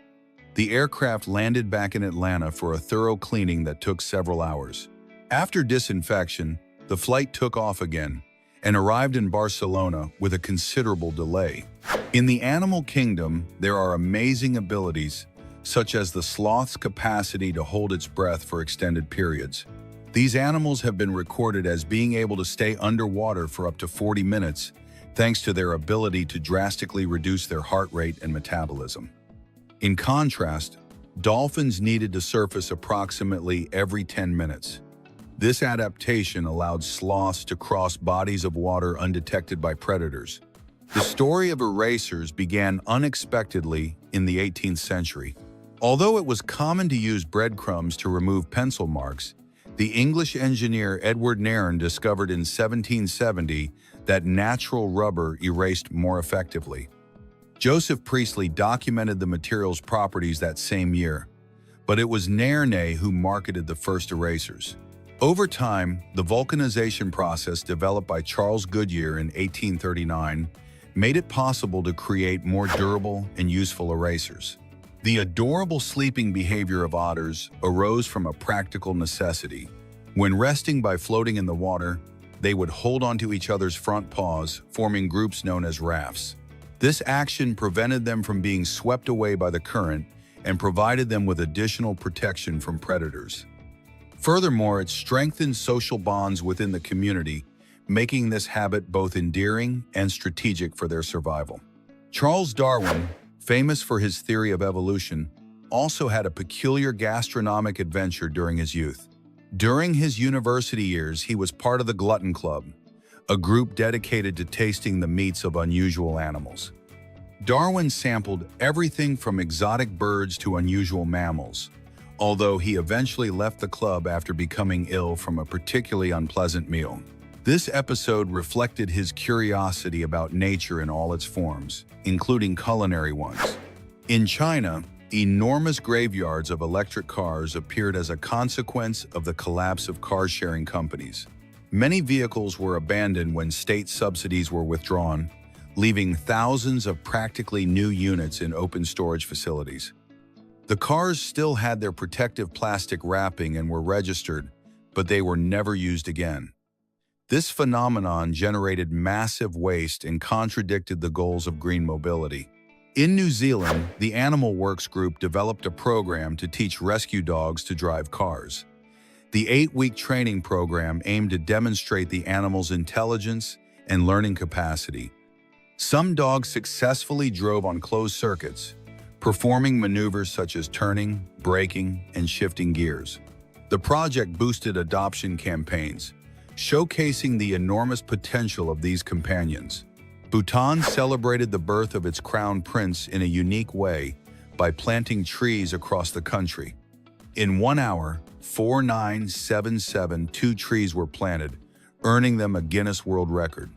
The aircraft landed back in Atlanta for a thorough cleaning that took several hours. After disinfection, the flight took off again and arrived in Barcelona with a considerable delay. In the animal kingdom, there are amazing abilities, such as the sloth's capacity to hold its breath for extended periods. These animals have been recorded as being able to stay underwater for up to 40 minutes, thanks to their ability to drastically reduce their heart rate and metabolism. In contrast, dolphins needed to surface approximately every 10 minutes. This adaptation allowed sloths to cross bodies of water undetected by predators. The story of erasers began unexpectedly in the 18th century. Although it was common to use breadcrumbs to remove pencil marks, the English engineer Edward Nairn discovered in 1770 that natural rubber erased more effectively. Joseph Priestley documented the material's properties that same year, but it was Nairn who marketed the first erasers. Over time, the vulcanization process developed by Charles Goodyear in 1839 made it possible to create more durable and useful erasers. The adorable sleeping behavior of otters arose from a practical necessity. When resting by floating in the water, they would hold onto each other's front paws, forming groups known as rafts. This action prevented them from being swept away by the current and provided them with additional protection from predators. Furthermore, it strengthened social bonds within the community, making this habit both endearing and strategic for their survival. Charles Darwin, famous for his theory of evolution, also had a peculiar gastronomic adventure during his youth. During his university years, he was part of the Glutton Club, a group dedicated to tasting the meats of unusual animals. Darwin sampled everything from exotic birds to unusual mammals, although he eventually left the club after becoming ill from a particularly unpleasant meal. This episode reflected his curiosity about nature in all its forms, including culinary ones. In China, enormous graveyards of electric cars appeared as a consequence of the collapse of car-sharing companies. Many vehicles were abandoned when state subsidies were withdrawn, leaving thousands of practically new units in open storage facilities. The cars still had their protective plastic wrapping and were registered, but they were never used again. This phenomenon generated massive waste and contradicted the goals of green mobility. In New Zealand, the Animal Works Group developed a program to teach rescue dogs to drive cars. The 8-week training program aimed to demonstrate the animal's intelligence and learning capacity, Some dogs successfully drove on closed circuits, performing maneuvers such as turning, braking, and shifting gears. The project boosted adoption campaigns, showcasing the enormous potential of these companions. Bhutan celebrated the birth of its crown prince in a unique way by planting trees across the country. In 1 hour, 4,977 trees were planted, earning them a Guinness World Record.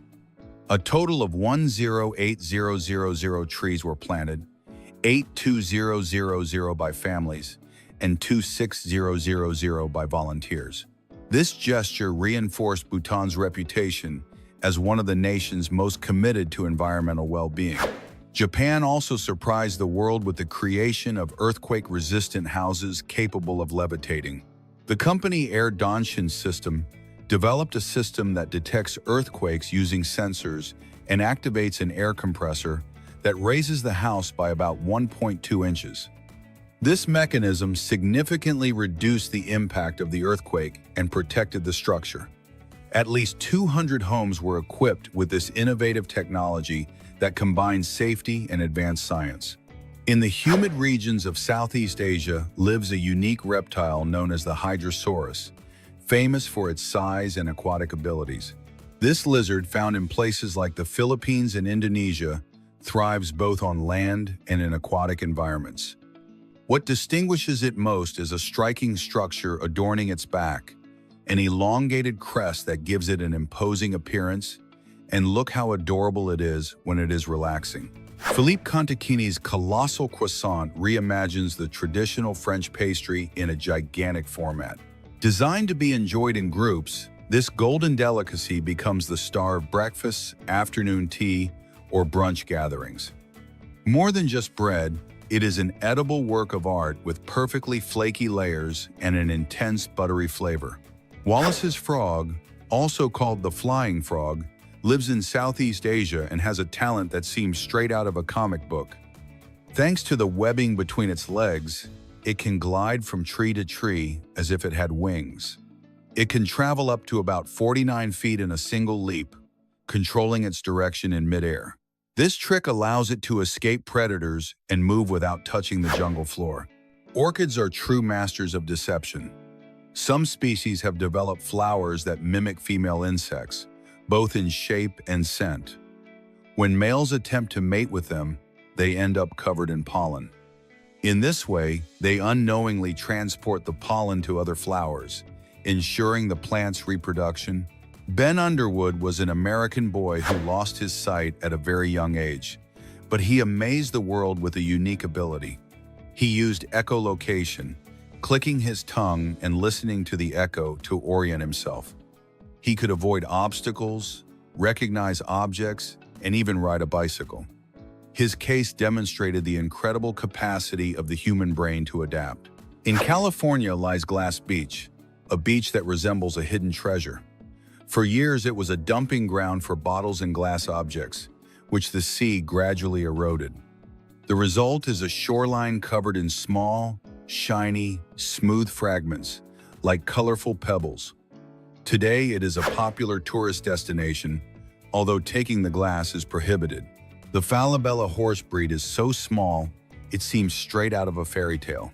A total of 108000 trees were planted, 82000 by families, and 26000 by volunteers. This gesture reinforced Bhutan's reputation as one of the nation's most committed to environmental well-being. Japan also surprised the world with the creation of earthquake-resistant houses capable of levitating. The company Air Danshin System developed a system that detects earthquakes using sensors and activates an air compressor that raises the house by about 1.2 inches. This mechanism significantly reduced the impact of the earthquake and protected the structure. At least 200 homes were equipped with this innovative technology that combines safety and advanced science. In the humid regions of Southeast Asia lives a unique reptile known as the Hydrosaurus, famous for its size and aquatic abilities. This lizard, found in places like the Philippines and Indonesia, thrives both on land and in aquatic environments. What distinguishes it most is a striking structure adorning its back, an elongated crest that gives it an imposing appearance, and look how adorable it is when it is relaxing. Philippe Cantakini's colossal croissant reimagines the traditional French pastry in a gigantic format. Designed to be enjoyed in groups, this golden delicacy becomes the star of breakfasts, afternoon tea, or brunch gatherings. More than just bread, it is an edible work of art with perfectly flaky layers and an intense buttery flavor. Wallace's frog, also called the flying frog, lives in Southeast Asia and has a talent that seems straight out of a comic book. Thanks to the webbing between its legs, it can glide from tree to tree as if it had wings. It can travel up to about 49 feet in a single leap, controlling its direction in midair. This trick allows it to escape predators and move without touching the jungle floor. Orchids are true masters of deception. Some species have developed flowers that mimic female insects, both in shape and scent. When males attempt to mate with them, they end up covered in pollen. In this way, they unknowingly transport the pollen to other flowers, ensuring the plant's reproduction. Ben Underwood was an American boy who lost his sight at a very young age, but he amazed the world with a unique ability. He used echolocation, clicking his tongue and listening to the echo to orient himself. He could avoid obstacles, recognize objects, and even ride a bicycle. His case demonstrated the incredible capacity of the human brain to adapt. In California lies Glass Beach, a beach that resembles a hidden treasure. For years, it was a dumping ground for bottles and glass objects, which the sea gradually eroded. The result is a shoreline covered in small, shiny, smooth fragments, like colorful pebbles. Today, it is a popular tourist destination, although taking the glass is prohibited. The Falabella horse breed is so small, it seems straight out of a fairy tale.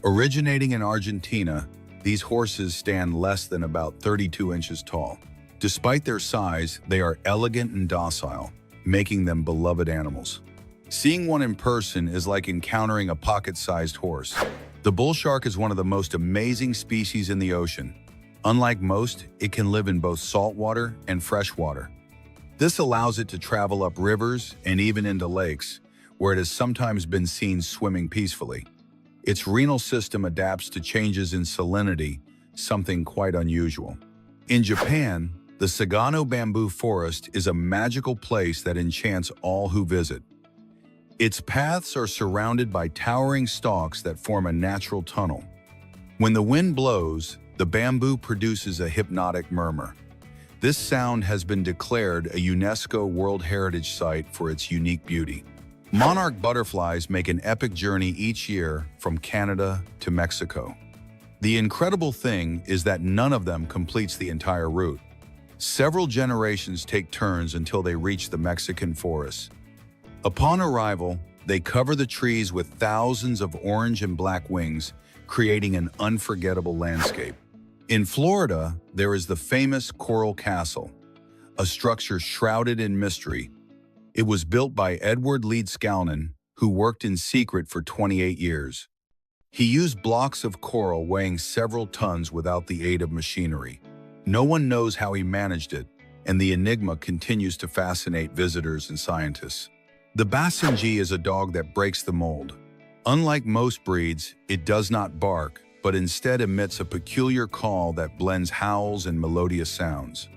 Originating in Argentina, these horses stand less than about 32 inches tall. Despite their size, they are elegant and docile, making them beloved animals. Seeing one in person is like encountering a pocket-sized horse. The bull shark is one of the most amazing species in the ocean. Unlike most, it can live in both saltwater and freshwater. This allows it to travel up rivers and even into lakes, where it has sometimes been seen swimming peacefully. Its renal system adapts to changes in salinity, something quite unusual. In Japan, the Sagano bamboo forest is a magical place that enchants all who visit. Its paths are surrounded by towering stalks that form a natural tunnel. When the wind blows, the bamboo produces a hypnotic murmur. This sound has been declared a UNESCO World Heritage Site for its unique beauty. Monarch butterflies make an epic journey each year from Canada to Mexico. The incredible thing is that none of them completes the entire route. Several generations take turns until they reach the Mexican forests. Upon arrival, they cover the trees with thousands of orange and black wings, creating an unforgettable landscape. In Florida, there is the famous Coral Castle, a structure shrouded in mystery. It was built by Edward Leedskalnin, who worked in secret for 28 years. He used blocks of coral weighing several tons without the aid of machinery. No one knows how he managed it, and the enigma continues to fascinate visitors and scientists. The Basenji is a dog that breaks the mold. Unlike most breeds, it does not bark, but instead emits a peculiar call that blends howls and melodious sounds.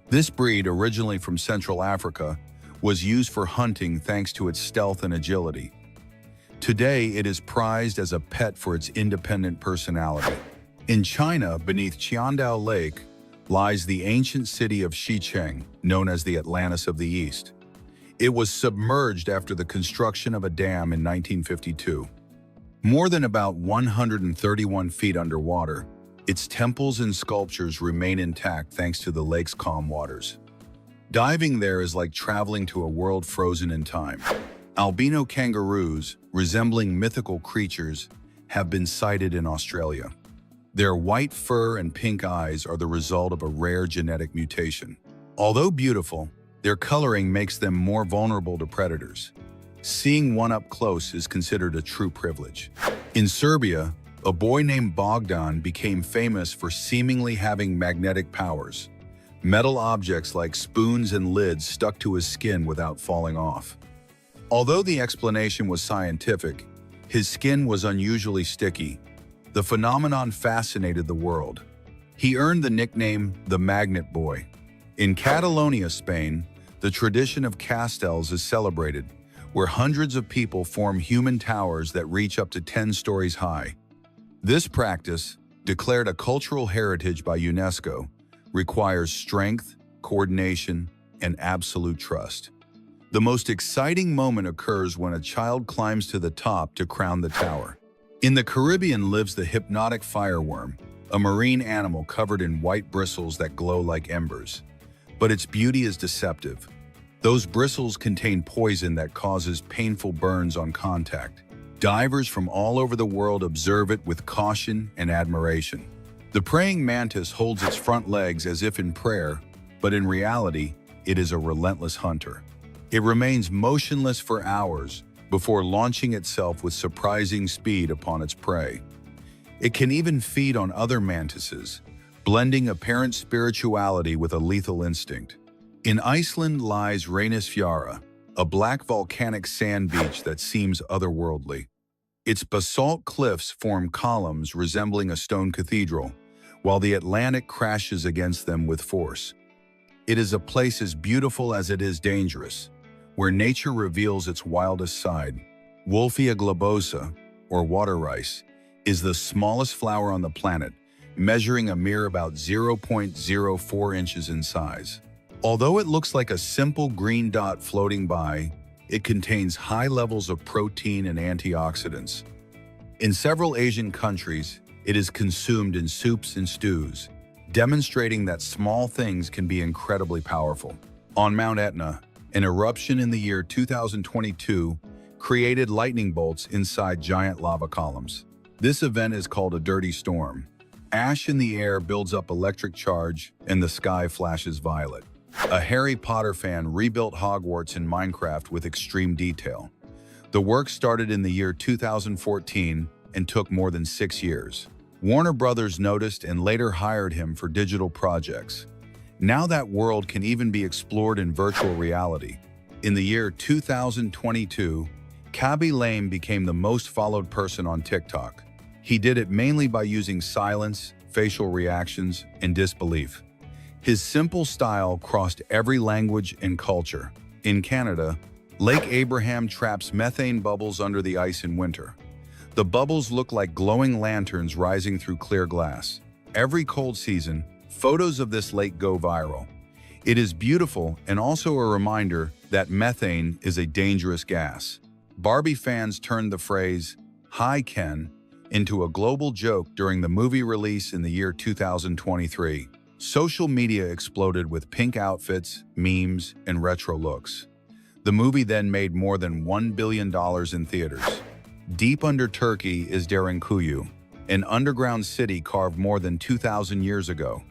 This breed, originally from Central Africa, was used for hunting thanks to its stealth and agility. Today, it is prized as a pet for its independent personality. In China, beneath Qiandao Lake, lies the ancient city of Xicheng, known as the Atlantis of the East. It was submerged after the construction of a dam in 1952. More than about 131 feet underwater, its temples and sculptures remain intact thanks to the lake's calm waters. Diving there is like traveling to a world frozen in time. Albino kangaroos, resembling mythical creatures, have been sighted in Australia. Their white fur and pink eyes are the result of a rare genetic mutation. Although beautiful, their coloring makes them more vulnerable to predators. Seeing one up close is considered a true privilege. In Serbia, a boy named Bogdan became famous for seemingly having magnetic powers. Metal objects like spoons and lids stuck to his skin without falling off. Although the explanation was scientific, his skin was unusually sticky. The phenomenon fascinated the world. He earned the nickname the Magnet Boy. In Catalonia, Spain, the tradition of castels is celebrated, where hundreds of people form human towers that reach up to 10 stories high. This practice, declared a cultural heritage by UNESCO, requires strength, coordination, and absolute trust. The most exciting moment occurs when a child climbs to the top to crown the tower. In the Caribbean lives the hypnotic fireworm, a marine animal covered in white bristles that glow like embers. But its beauty is deceptive. Those bristles contain poison that causes painful burns on contact. Divers from all over the world observe it with caution and admiration. The praying mantis holds its front legs as if in prayer, but in reality, it is a relentless hunter. It remains motionless for hours before launching itself with surprising speed upon its prey. It can even feed on other mantises, blending apparent spirituality with a lethal instinct. In Iceland lies Reynisfjara, a black volcanic sand beach that seems otherworldly. Its basalt cliffs form columns resembling a stone cathedral, while the Atlantic crashes against them with force. It is a place as beautiful as it is dangerous, where nature reveals its wildest side. Wolfia globosa, or water rice, is the smallest flower on the planet, measuring a mere about 0.04 inches in size. Although it looks like a simple green dot floating by, it contains high levels of protein and antioxidants. In several Asian countries, it is consumed in soups and stews, demonstrating that small things can be incredibly powerful. On Mount Etna, an eruption in the year 2022 created lightning bolts inside giant lava columns. This event is called a dirty storm. Ash in the air builds up electric charge, and the sky flashes violet. A Harry Potter fan rebuilt Hogwarts in Minecraft with extreme detail. The work started in the year 2014 and took more than 6 years. Warner Brothers noticed and later hired him for digital projects. Now that world can even be explored in virtual reality. In the year 2022, Khaby Lame became the most followed person on TikTok. He did it mainly by using silence, facial reactions, and disbelief. His simple style crossed every language and culture. In Canada, Lake Abraham traps methane bubbles under the ice in winter. The bubbles look like glowing lanterns rising through clear glass. Every cold season, photos of this lake go viral. It is beautiful and also a reminder that methane is a dangerous gas. Barbie fans turned the phrase, "Hi Ken," into a global joke during the movie release in the year 2023. Social media exploded with pink outfits, memes, and retro looks. The movie then made more than $1 billion in theaters. Deep under Turkey is Derinkuyu, an underground city carved more than 2,000 years ago.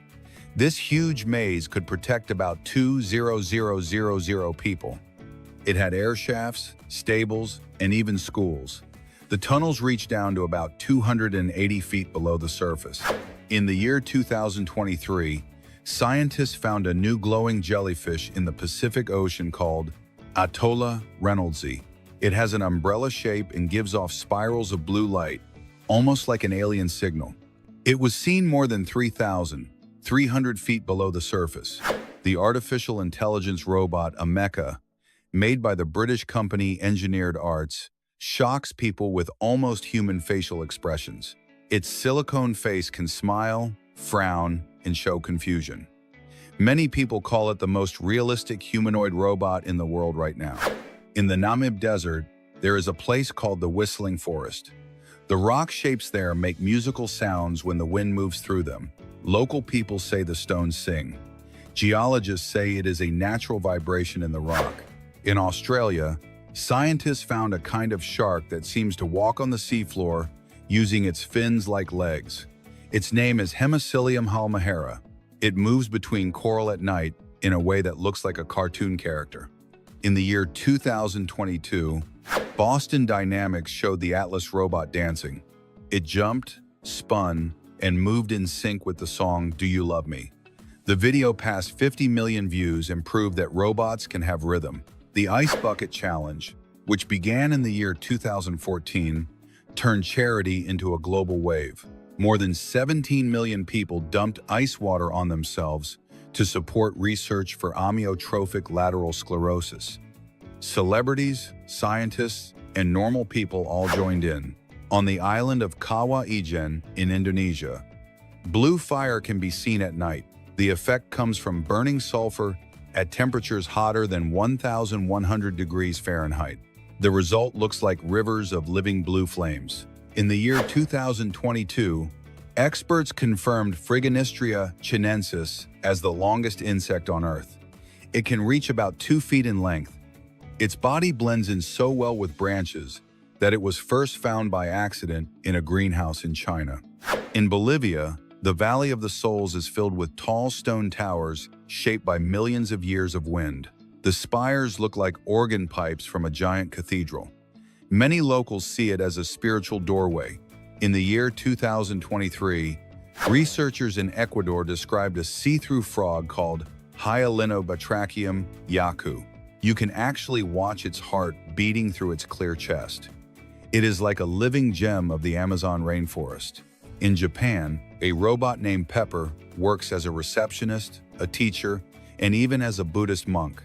This huge maze could protect about 2,000 people. It had air shafts, stables, and even schools. The tunnels reached down to about 280 feet below the surface. In the year 2023, scientists found a new glowing jellyfish in the Pacific Ocean called Atolla reynoldsi. It has an umbrella shape and gives off spirals of blue light, almost like an alien signal. It was seen more than 3,300 feet below the surface. The artificial intelligence robot Ameca, made by the British company Engineered Arts, shocks people with almost human facial expressions. Its silicone face can smile, frown, and show confusion. Many people call it the most realistic humanoid robot in the world right now. In the Namib Desert, there is a place called the Whistling Forest. The rock shapes there make musical sounds when the wind moves through them. Local people say the stones sing. Geologists say it is a natural vibration in the rock. In Australia, scientists found a kind of shark that seems to walk on the seafloor using its fins like legs. Its name is Hemicillium halmahera. It moves between coral at night in a way that looks like a cartoon character. In the year 2022, Boston Dynamics showed the Atlas robot dancing. It jumped, spun, and moved in sync with the song "Do You Love Me?" The video passed 50 million views and proved that robots can have rhythm. The Ice Bucket Challenge, which began in the year 2014, turned charity into a global wave. More than 17 million people dumped ice water on themselves to support research for amyotrophic lateral sclerosis. Celebrities, scientists, and normal people all joined in. On the island of Kawa Ijen in Indonesia, blue fire can be seen at night. The effect comes from burning sulfur at temperatures hotter than 1,100 degrees Fahrenheit. The result looks like rivers of living blue flames. In the year 2022, experts confirmed Phryganistria chinensis as the longest insect on Earth. It can reach about 2 feet in length. Its body blends in so well with branches that it was first found by accident in a greenhouse in China. In Bolivia, the Valley of the Souls is filled with tall stone towers shaped by millions of years of wind. The spires look like organ pipes from a giant cathedral. Many locals see it as a spiritual doorway. In the year 2023, researchers in Ecuador described a see-through frog called Hyalinobatrachium yaku. You can actually watch its heart beating through its clear chest. It is like a living gem of the Amazon rainforest. In Japan, a robot named Pepper works as a receptionist, a teacher, and even as a Buddhist monk.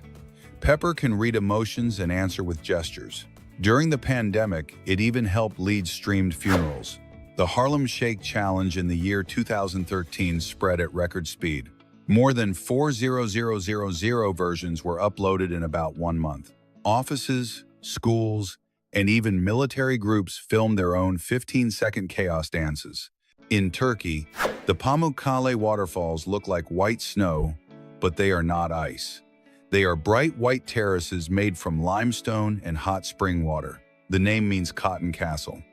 Pepper can read emotions and answer with gestures. During the pandemic, it even helped lead streamed funerals. The Harlem Shake Challenge in the year 2013 spread at record speed. More than 4,000 versions were uploaded in about 1 month. Offices, schools, and even military groups filmed their own 15-second chaos dances. In Turkey, the Pamukkale waterfalls look like white snow, but they are not ice. They are bright white terraces made from limestone and hot spring water. The name means cotton castle.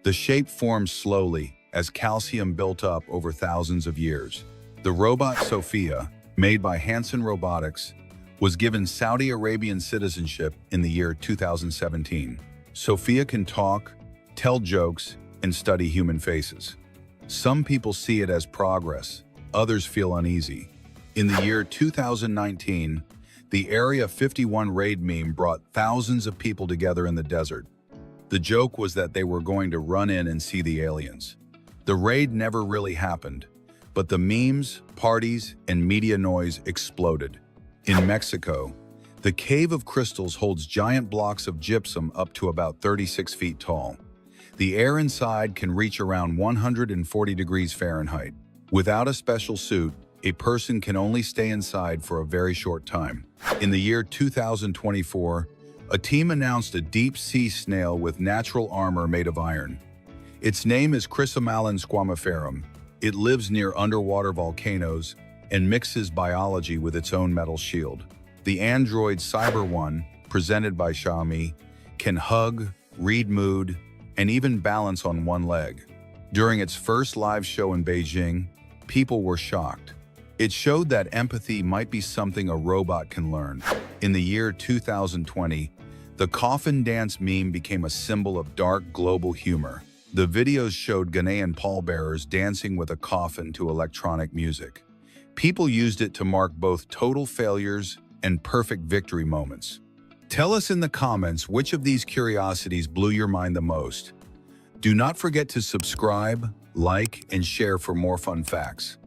The shape forms slowly as calcium built up over thousands of years. The robot Sophia, made by Hanson Robotics, was given Saudi Arabian citizenship in the year 2017. Sophia can talk, tell jokes, and study human faces. Some people see it as progress, others feel uneasy. In the year 2019, the Area 51 raid meme brought thousands of people together in the desert. The joke was that they were going to run in and see the aliens. The raid never really happened, but the memes, parties, and media noise exploded. In Mexico, the Cave of Crystals holds giant blocks of gypsum up to about 36 feet tall. The air inside can reach around 140 degrees Fahrenheit. Without a special suit, a person can only stay inside for a very short time. In the year 2024, a team announced a deep-sea snail with natural armor made of iron. Its name is Chrysomalin squamiferum. It lives near underwater volcanoes and mixes biology with its own metal shield. The android Cyber One, presented by Xiaomi, can hug, read mood, and even balance on one leg. During its first live show in Beijing, people were shocked. It showed that empathy might be something a robot can learn. In the year 2020, the coffin dance meme became a symbol of dark global humor. The videos showed Ghanaian pallbearers dancing with a coffin to electronic music. People used it to mark both total failures and perfect victory moments. Tell us in the comments which of these curiosities blew your mind the most. Do not forget to subscribe, like, and share for more fun facts.